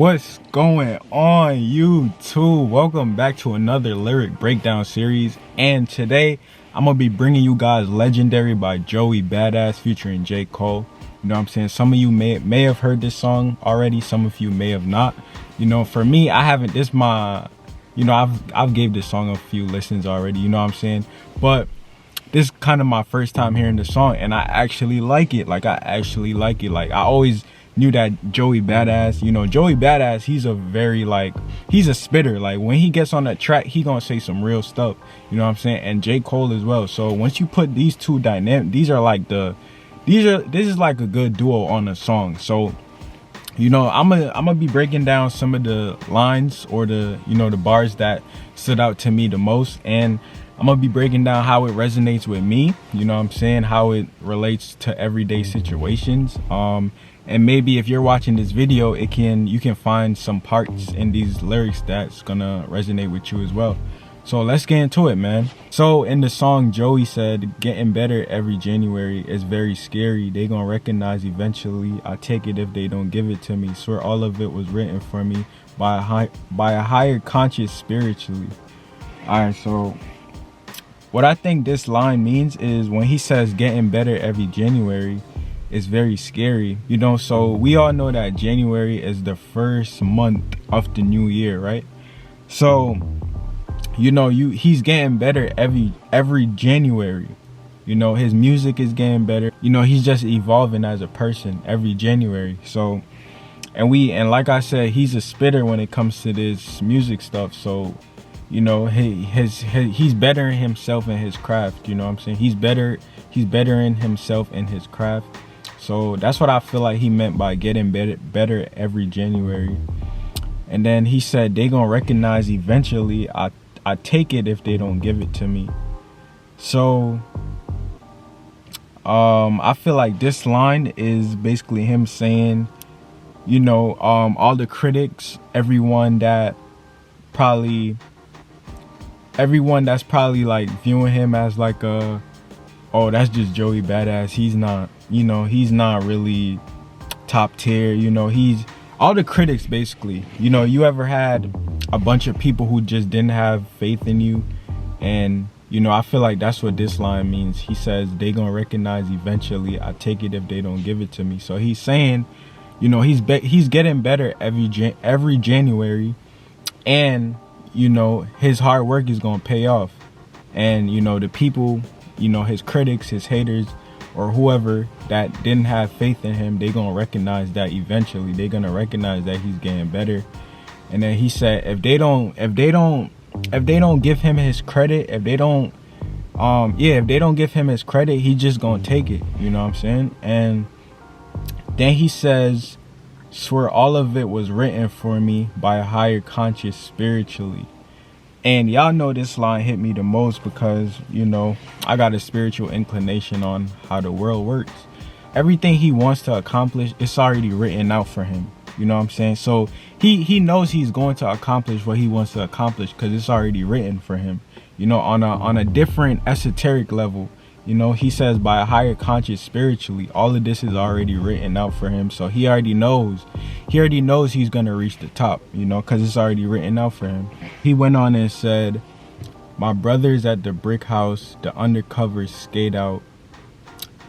What's going on, YouTube? Welcome back to another lyric breakdown series, and today I'm gonna be bringing you guys Legendary by Joey Badass featuring J. Cole. You know what I'm saying? Some of you may have heard this song already, some of you may have not. You know, for me, I haven't. I've gave this song a few listens already, you know what I'm saying? But this is kind of my first time hearing the song, and I actually like it. Like, I always knew that Joey Badass, Joey Badass, he's a spitter. Like, when he gets on that track, he gonna say some real stuff, you know what I'm saying? And J. Cole as well. So once you put these two dynamic, this is like a good duo on the song. So, I'm gonna be breaking down some of the lines, or the bars that stood out to me the most, and I'm gonna be breaking down how it resonates with me, you know what I'm saying, how it relates to everyday situations. And maybe if you're watching this video, you can find some parts in these lyrics that's gonna resonate with you as well. So let's get into it, man. So in the song, Joey said, "Getting better every January is very scary. They gonna recognize eventually. I take it if they don't give it to me. Swear all of it was written for me by a higher conscious spiritually." All right, so what I think this line means is, when he says getting better every January is very scary, so we all know that January is the first month of the new year, right? So he's getting better every January. His music is getting better. He's just evolving as a person every January. So and like I said, he's a spitter when it comes to this music stuff. So he's bettering himself in his craft, you know what I'm saying? He's bettering himself in his craft. So that's what I feel like he meant by getting better every January. And then he said, "They gonna recognize eventually. I take it if they don't give it to me." So I feel like this line is basically him saying, all the critics, everyone that's probably like viewing him as like oh, that's just Joey Badass, he's not really top tier, he's all the critics basically. You ever had a bunch of people who just didn't have faith in you? And I feel like that's what this line means. He says, "They gonna recognize eventually. I take it if they don't give it to me." So he's saying, he's getting better every January, and his hard work is gonna pay off. And the people, his critics, his haters, or whoever that didn't have faith in him, they gonna recognize that eventually. They're gonna recognize that he's getting better. And then he said, if they don't give him his credit, if they don't give him his credit, he just gonna take it, you know what I'm saying? And then he says, "Swear all of it was written for me by a higher conscious spiritually." And y'all know this line hit me the most because, I got a spiritual inclination on how the world works. Everything he wants to accomplish, it's already written out for him. You know what I'm saying? So he knows he's going to accomplish what he wants to accomplish because it's already written for him. On a different esoteric level, he says by a higher conscious spiritually, all of this is already written out for him. So he already knows he's gonna reach the top, because it's already written out for him. He went on and said, "My brothers at the brick house, the undercovers skate out.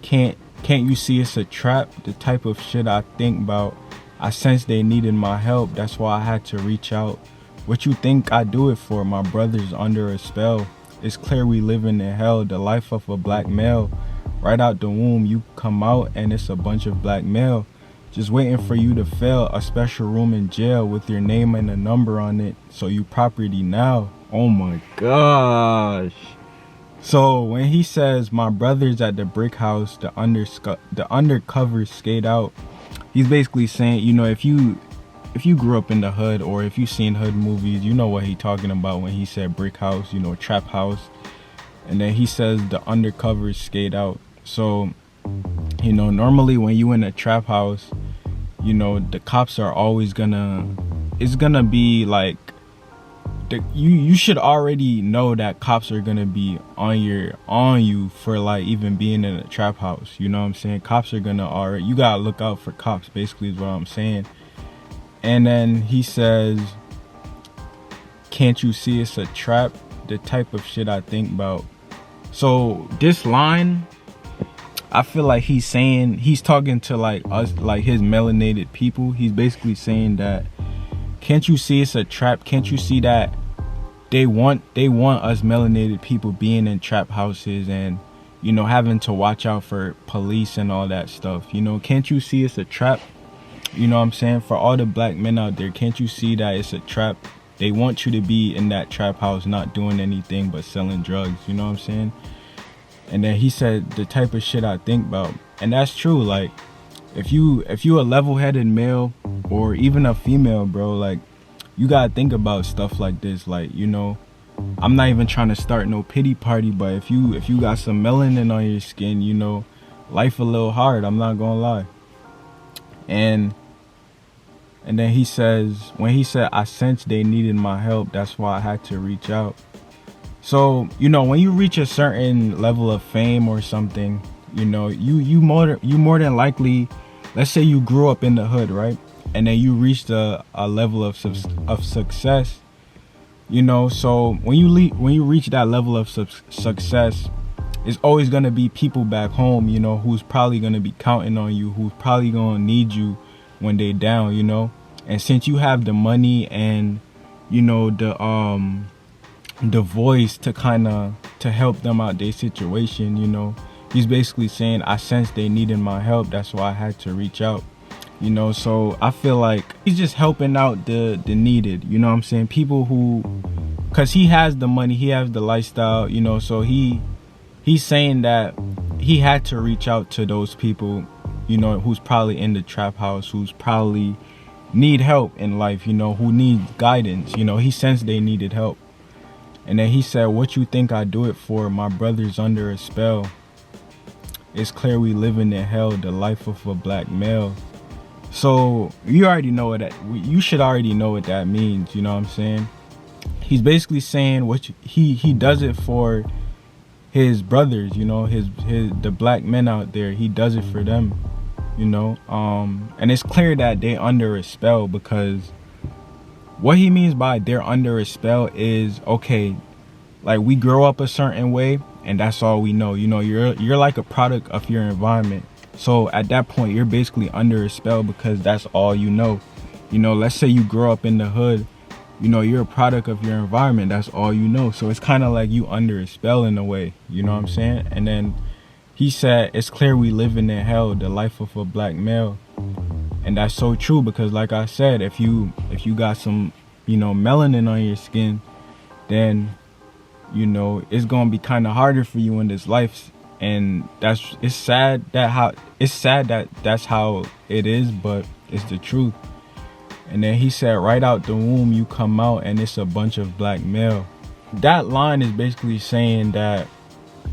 Can't you see it's a trap? The type of shit I think about. I sensed they needed my help, that's why I had to reach out. What you think I do it for? My brother's under a spell. It's clear we living in hell, the life of a black male. Right out the womb you come out and it's a bunch of black male. Just waiting for you to fail, a special room in jail with your name and a number on it, so you property now." Oh my gosh. So when he says, "My brothers at the brick house, the undercover skate out," he's basically saying, if you grew up in the hood, or if you've seen hood movies, you know what he talking about when he said brick house, trap house. And then he says the undercovers skate out. So normally when you in a trap house, the cops are always it's gonna be like, you should already know that cops are gonna be on you for like even being in a trap house, you know what I'm saying? Cops are gonna you gotta look out for cops, basically, is what I'm saying. And then he says, can't you see it's a trap? The type of shit I think about. So this line, I feel like he's talking to like us, like his melanated people. He's basically saying that, can't you see it's a trap? Can't you see that they want us melanated people being in trap houses and, you know, having to watch out for police and all that stuff? You know, can't you see it's a trap? You know what I'm saying? For all the black men out there, can't you see that it's a trap? They want you to be in that trap house, not doing anything but selling drugs. You know what I'm saying? And then he said, the type of shit I think about. And that's true. Like, if you a level-headed male or even a female, bro, like, you gotta think about stuff like this. Like, you know, I'm not even trying to start no pity party, but if you got some melanin on your skin, you know, life a little hard, I'm not gonna lie. And then he says, when he said, I sensed they needed my help, that's why I had to reach out. So, you know, when you reach a certain level of fame or something, you know, you more than likely, let's say you grew up in the hood, right? And then you reached a level of success, you know. So when you reach that level of success, it's always going to be people back home, you know, who's probably going to be counting on you, who's probably going to need you when they down, you know. And since you have the money and, you know, the voice to help them out their situation, you know, he's basically saying, I sensed they needed my help, that's why I had to reach out. You know, so I feel like he's just helping out the needed, you know what I'm saying? People who, cause he has the money, he has the lifestyle, you know, so he's saying that he had to reach out to those people, you know, who's probably in the trap house, who's probably need help in life, you know, who need guidance, you know. He sensed they needed help. And then he said, what you think I do it for? My brother's under a spell. It's clear we living in hell, the life of a black male. So you already know you should already know what that means, you know what I'm saying? He's basically saying he does it for his brothers, you know, the black men out there. He does it for them, you know. And it's clear that they under a spell, because what he means by they're under a spell is, okay, like, we grow up a certain way and that's all we know. You know, you're like a product of your environment. So at that point, you're basically under a spell because that's all you know. You know, let's say you grow up in the hood, you know, you're a product of your environment. That's all you know. So it's kind of like you under a spell in a way, you know what I'm saying? And then he said, it's clear we living in hell, the life of a black male. And that's so true, because like I said, if you got some, you know, melanin on your skin, then, you know, it's going to be kind of harder for you in this life. And it's sad that that's how it is, but it's the truth. And then he said, right out the womb you come out and it's a bunch of black male. That line is basically saying that,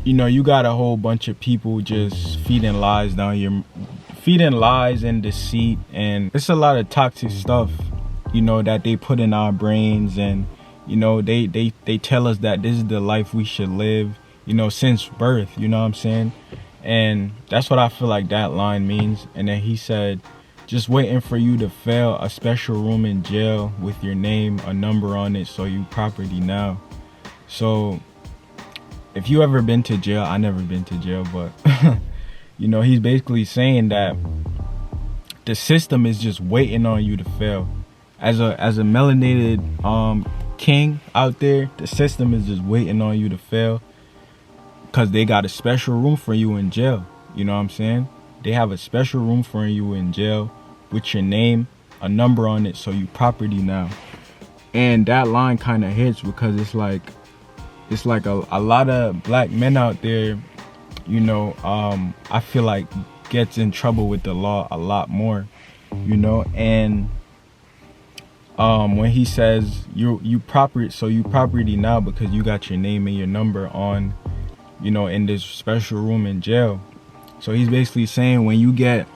you know, you got a whole bunch of people just feeding lies and deceit, and it's a lot of toxic stuff, you know, that they put in our brains. And, you know, they tell us that this is the life we should live, you know, since birth, you know what I'm saying? And that's what I feel like that line means. And then he said, just waiting for you to fail, a special room in jail with your name, a number on it, so you property now. So if you ever been to jail, I never been to jail, but you know, he's basically saying that the system is just waiting on you to fail. As a melanated king out there, the system is just waiting on you to fail, because they got a special room for you in jail. You know what I'm saying? They have a special room for you in jail with your name, a number on it, so you property now. And that line kind of hits, because it's like a lot of black men out there, you know, I feel like gets in trouble with the law a lot more, you know. And when he says you property now because you got your name and your number on, you know, in this special room in jail. So he's basically saying when you get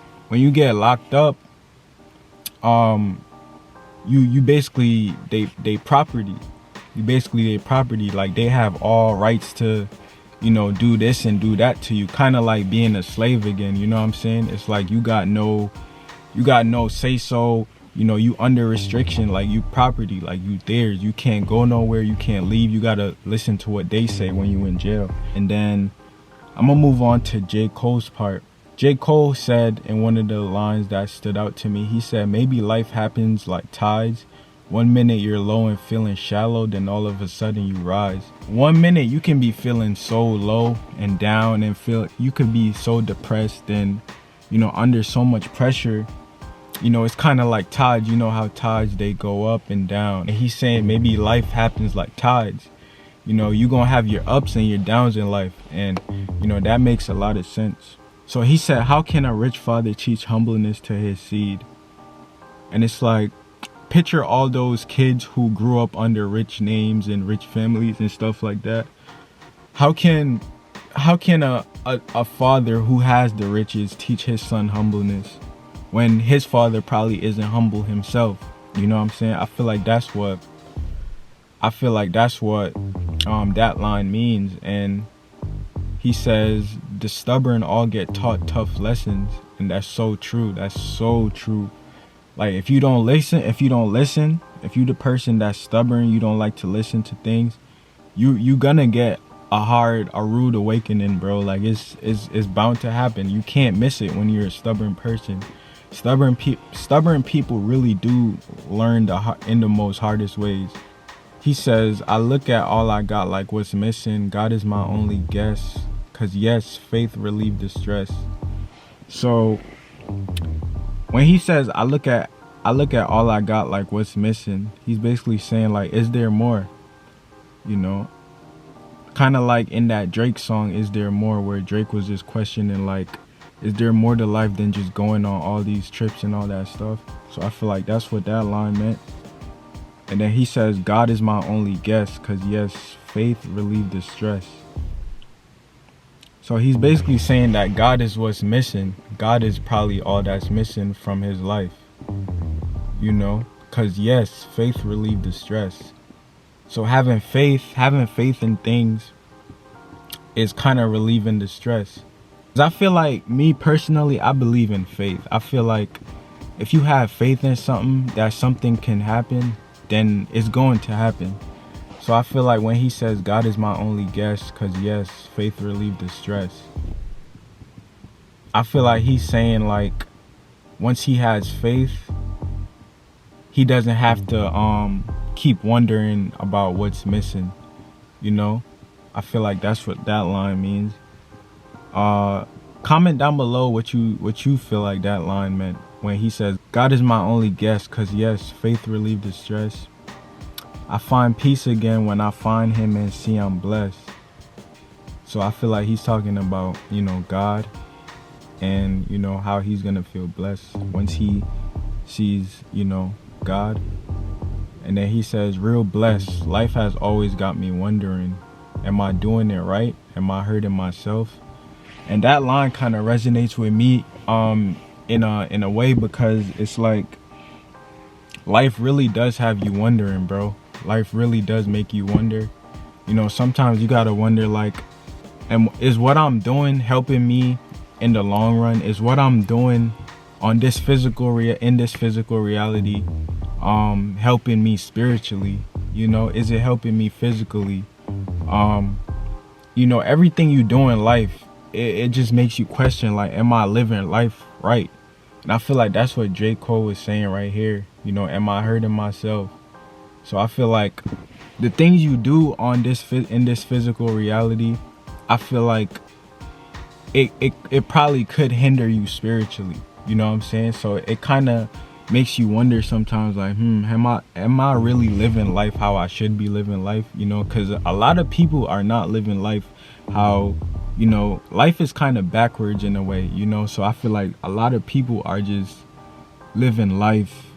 locked up, you basically they property. You basically their property. Like, they have all rights to, you know, do this and do that to you. Kind of like being a slave again, you know what I'm saying? It's like you got no say so you know, you under restriction, like you property, like you theirs. You can't go nowhere, you can't leave. You gotta listen to what they say when you in jail. And then I'm gonna move on to J. Cole's part. J. Cole said in one of the lines that stood out to me, he said, maybe life happens like tides. 1 minute you're low and feeling shallow, then all of a sudden you rise. 1 minute you can be feeling so low and down and you could be so depressed and, you know, under so much pressure. You know, it's kind of like tides. You know how tides, they go up and down. And he's saying maybe life happens like tides. You know, you're gonna have your ups and your downs in life. And, you know, that makes a lot of sense. So he said, how can a rich father teach humbleness to his seed? And it's like, picture all those kids who grew up under rich names and rich families and stuff like that. How can a father who has the riches teach his son humbleness when his father probably isn't humble himself? You know what I'm saying? I feel like that's what that line means. And he says the stubborn all get taught tough lessons, and that's so true. That's so true. Like, if you listen, if you the person that's stubborn, you don't like to listen to things, you gonna get a rude awakening, bro. Like, it's bound to happen. You can't miss it when you're a stubborn person. Stubborn people really do learn in the most hardest ways. He says, I look at all I got like what's missing. God is my only guess. 'Cause yes, faith relieved the stress. So when he says, I look at all I got like what's missing, he's basically saying, like, is there more? You know, kind of like in that Drake song, Is There More, where Drake was just questioning, like, is there more to life than just going on all these trips and all that stuff? So I feel like that's what that line meant. And then he says, God is my only guess, 'cause yes, faith relieved the stress. So he's basically saying that God is what's missing. God is probably all that's missing from his life. You know, 'cause yes, faith relieved the stress. So having faith in things is kind of relieving the stress. 'Cause I feel like, me personally, I believe in faith. I feel like if you have faith in something, that something can happen, then it's going to happen. So I feel like when he says God is my only guess, 'cause yes, faith relieved the stress, I feel like he's saying, like, once he has faith, he doesn't have to keep wondering about what's missing. You know, I feel like that's what that line means. Comment down below what you feel like that line meant when he says God is my only guess, 'cause yes, faith relieved the stress. I find peace again when I find him and see I'm blessed. So I feel like he's talking about, you know, God, and, you know, how he's gonna feel blessed once he sees, you know, God. And then he says, real blessed. Life has always got me wondering, am I doing it right? Am I hurting myself? And that line kind of resonates with me in a way, because it's like, life really does have you wondering, bro. Life really does make you wonder. You know, sometimes you gotta wonder, like, is what I'm doing helping me in the long run? Is what I'm doing on this in this physical reality helping me spiritually? You know, is it helping me physically? You know, everything you do in life, it just makes you question, like, am I living life right? And I feel like that's what J. Cole is saying right here. You know, am I hurting myself? So I feel like the things you do in this physical reality, I feel like it probably could hinder you spiritually. You know what I'm saying? So it kind of makes you wonder sometimes, like, am I really living life how I should be living life? You know, because a lot of people are not living life how, you know, life is kind of backwards in a way, you know. So I feel like a lot of people are just living life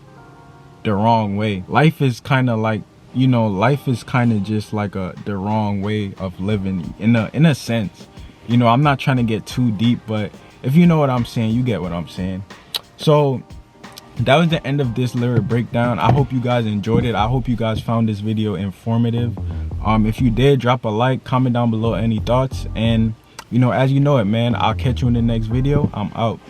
the wrong way. Life is kind of like, you know, life is kind of just like the wrong way of living in a sense. You know, I'm not trying to get too deep, but if you know what I'm saying, you get what I'm saying. So that was the end of this lyric breakdown. I hope you guys enjoyed it. I hope you guys found this video informative. If you did, drop a like, comment down below any thoughts, and, you know, as you know it, man, I'll catch you in the next video. I'm out.